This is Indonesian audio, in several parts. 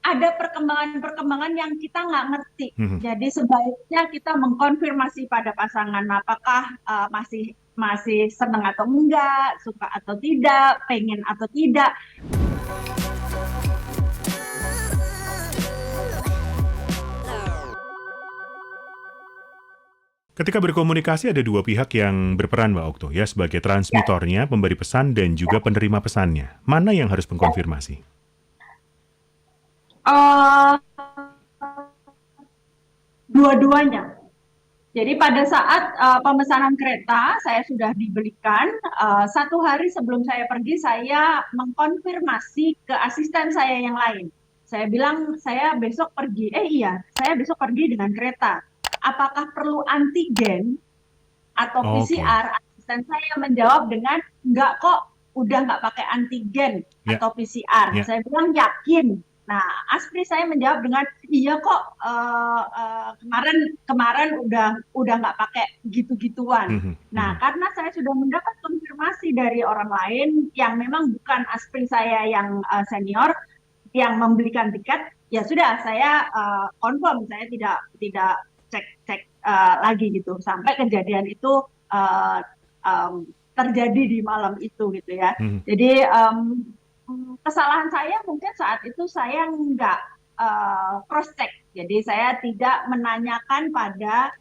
ada perkembangan-perkembangan yang kita nggak ngerti. Mhm. Jadi sebaiknya kita mengkonfirmasi pada pasangan apakah masih masih senang atau enggak, suka atau tidak, pengen atau tidak. Ketika berkomunikasi ada dua pihak yang berperan, Mbak Okto, ya, sebagai transmitornya, pemberi pesan, dan juga penerima pesannya. Mana yang harus mengkonfirmasi? Eh, Dua-duanya. Jadi pada saat pemesanan kereta saya sudah dibelikan, 1 hari sebelum saya pergi saya mengkonfirmasi ke asisten saya yang lain. Saya bilang saya besok pergi. Iya, saya besok pergi dengan kereta. Apakah perlu antigen atau Oke. PCR? Asisten saya menjawab dengan enggak kok, udah nggak pakai antigen Ya, atau PCR. ya. Saya bilang yakin. Nah, Aspri saya menjawab dengan iya kok, kemarin kemarin udah nggak pakai gitu-gituan. Mhm, Nah, mhm. karena saya sudah mendapat konfirmasi dari orang lain yang memang bukan Aspri saya yang senior yang membelikan tiket, ya sudah saya confirm, saya tidak tidak cek cek lagi gitu sampai kejadian itu uh, um, terjadi di malam itu gitu ya. Mhm. Jadi kesalahan saya mungkin saat itu saya nggak cross check, jadi saya tidak menanyakan pada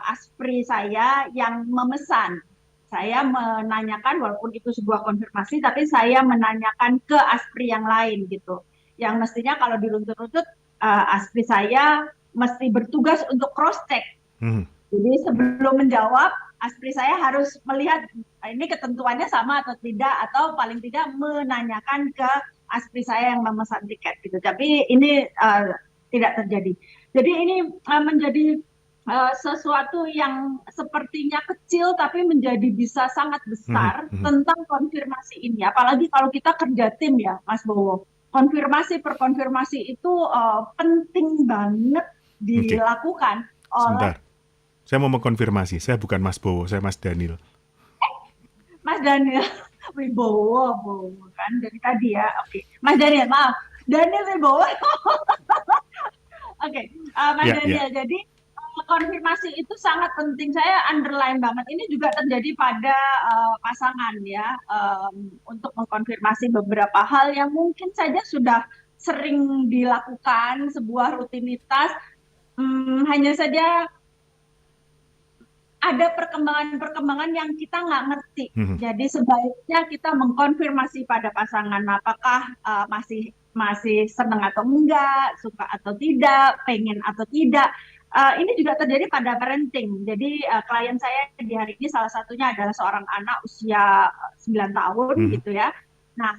aspri saya yang memesan. Saya menanyakan, walaupun itu sebuah konfirmasi, tapi saya menanyakan ke aspri yang lain gitu. Yang mestinya kalau diruntut-runtut, aspri saya mesti bertugas untuk cross check. Mhm. Jadi sebelum menjawab, aspri saya harus melihat ini ketentuannya sama atau tidak, atau paling tidak menanyakan ke aspri saya yang memesan tiket gitu. Tapi ini tidak terjadi. Jadi ini menjadi sesuatu yang sepertinya kecil tapi menjadi bisa sangat Mhm, besar mhm. tentang konfirmasi ini. Apalagi kalau kita kerja tim ya, Mas Bowo. Konfirmasi per konfirmasi itu penting banget Oke, dilakukan oleh sebentar. Saya mau mengkonfirmasi, saya bukan Mas Bowo, saya Mas Daniel. Mas Daniel Wibowo, Bowo kan dari tadi ya. Oke, Mas Daniel, maaf. Daniel Wibowo. Oke, Mas Ya, ya. Daniel. Jadi konfirmasi itu sangat penting. Saya underline banget. Ini juga terjadi pada pasangan ya, untuk mengkonfirmasi beberapa hal yang mungkin saja sudah sering dilakukan, sebuah rutinitas. Hanya saja ada perkembangan-perkembangan yang kita nggak ngerti. Mhm. Jadi sebaiknya kita mengkonfirmasi pada pasangan apakah masih masih senang atau enggak, suka atau tidak, pengen atau tidak. Ini juga terjadi pada parenting. Jadi klien saya di hari ini salah satunya adalah seorang anak usia 9 tahun Mhm. gitu ya. Nah,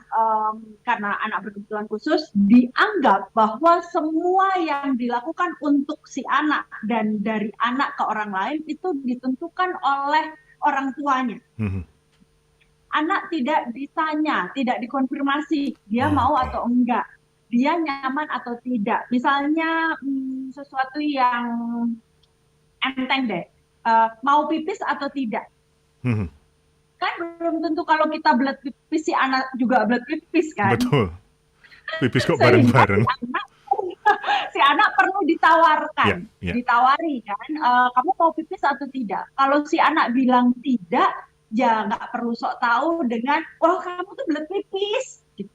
karena anak berkebutuhan khusus, dianggap bahwa semua yang dilakukan untuk si anak dan dari anak ke orang lain itu ditentukan oleh orang tuanya. Mhm. Anak tidak ditanya, tidak dikonfirmasi dia mau Oke. atau enggak, dia nyaman atau tidak. Misalnya sesuatu yang enteng deh, mau pipis atau tidak. Mhm. Kan belum tentu kalau kita belet pipis si anak juga belet pipis kan. Betul. Pipis kok Sehingga si bareng-bareng. anak si anak perlu ditawarkan, Ya, ya. ditawari kan, kamu mau pipis atau tidak. Kalau si anak bilang tidak, ya nggak perlu sok tahu dengan, wah kamu tuh belet pipis. Gitu.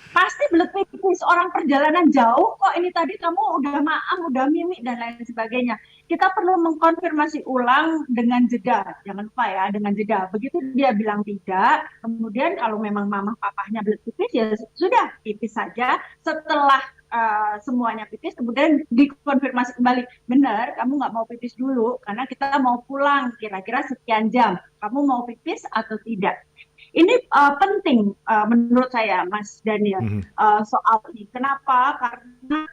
Pasti belet pipis, orang perjalanan jauh kok ini tadi kamu udah maam, udah mimik dan lain sebagainya. Kita perlu mengkonfirmasi ulang dengan jeda, jangan lupa ya, dengan jeda. Begitu dia bilang tidak, kemudian kalau memang mama papahnya belet pipis ya sudah pipis saja. Setelah semuanya pipis, kemudian dikonfirmasi kembali, benar kamu nggak mau pipis dulu karena kita mau pulang kira-kira sekian jam, kamu mau pipis atau tidak. Ini penting menurut saya, Mas Daniel, Mhm. soal ini. Kenapa? Karena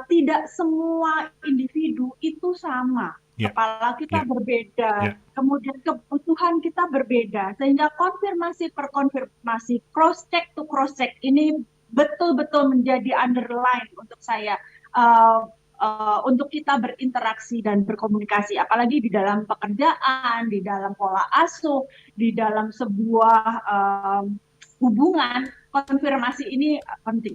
tidak semua individu itu sama. Ya, Kepala kita ya, berbeda, ya. kemudian kebutuhan kita berbeda, sehingga konfirmasi per konfirmasi, cross check to cross check ini betul-betul menjadi underline untuk saya, untuk kita berinteraksi dan berkomunikasi, apalagi di dalam pekerjaan, di dalam pola asuh, di dalam sebuah hubungan. Konfirmasi ini penting.